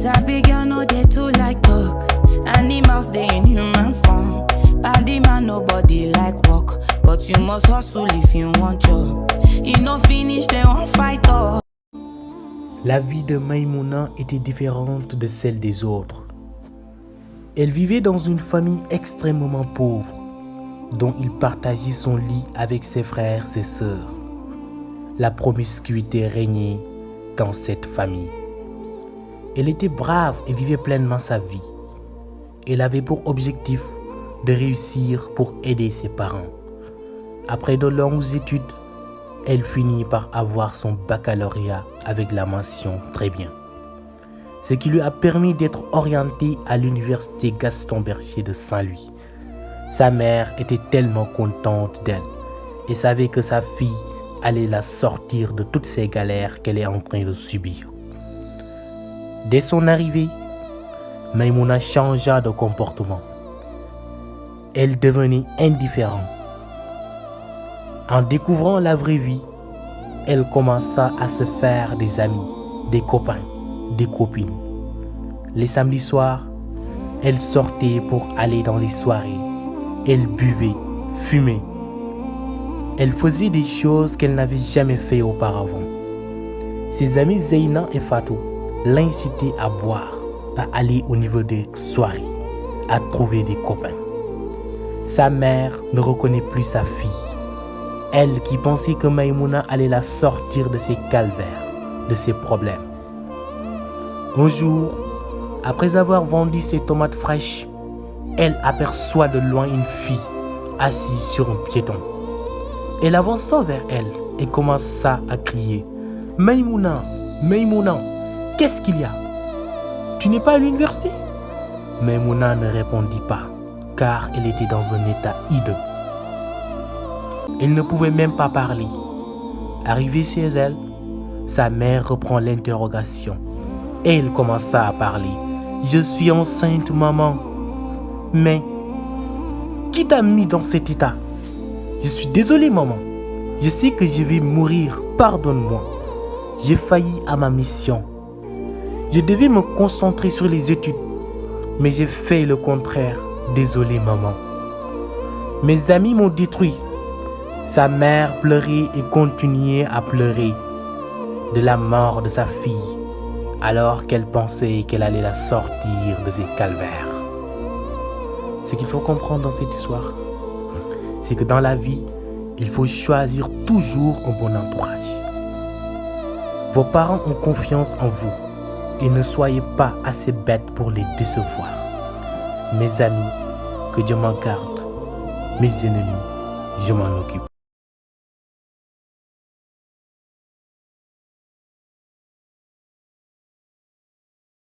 Sabi girl no dey too like talk. Animals dey in human form. Body man nobody like work, but you must hustle if you want job. You no finish they won't fight all. La vie de Maïmouna était différente de celle des autres. Elle vivait dans une famille extrêmement pauvre, dont il partageait son lit avec ses frères et sœurs. La promiscuité régnait dans cette famille. Elle était brave et vivait pleinement sa vie. Elle avait pour objectif de réussir pour aider ses parents. Après de longues études, elle finit par avoir son baccalauréat avec la mention très bien, ce qui lui a permis d'être orientée à l'université Gaston Berger de Saint-Louis. Sa mère était tellement contente d'elle et savait que sa fille allait la sortir de toutes ces galères qu'elle est en train de subir. Dès son arrivée, Maïmouna changea de comportement. Elle devenait indifférente. En découvrant la vraie vie, elle commença à se faire des amis, des copains, des copines. Les samedis soirs, elle sortait pour aller dans les soirées. Elle buvait, fumait. Elle faisait des choses qu'elle n'avait jamais fait auparavant. Ses amis Zeyna et Fatou l'incitaient à boire, à aller au niveau des soirées, à trouver des copains. Sa mère ne reconnaît plus sa fille. Elle qui pensait que Maïmouna allait la sortir de ses calvaires, de ses problèmes. Un jour, après avoir vendu ses tomates fraîches, elle aperçoit de loin une fille assise sur un piéton. Elle avança vers elle et commença à crier « Maïmouna, Maïmouna, qu'est-ce qu'il y a? Tu n'es pas à l'université ?» Maïmouna ne répondit pas, car elle était dans un état hideux. Elle ne pouvait même pas parler. Arrivée chez elle, sa mère reprend l'interrogation et elle commença à parler. « Je suis enceinte, maman. Mais qui t'a mis dans cet état? Je suis désolée, maman. Je sais que je vais mourir. Pardonne-moi. J'ai failli à ma mission. Je devais me concentrer sur les études, mais j'ai fait le contraire. Désolée, maman. Mes amis m'ont détruit. » Sa mère pleurait et continuait à pleurer de la mort de sa fille, alors qu'elle pensait qu'elle allait la sortir de ses calvaires. Ce qu'il faut comprendre dans cette histoire, c'est que dans la vie, il faut choisir toujours un bon entourage. Vos parents ont confiance en vous et ne soyez pas assez bêtes pour les décevoir. Mes amis, que Dieu m'en garde. Mes ennemis, je m'en occupe.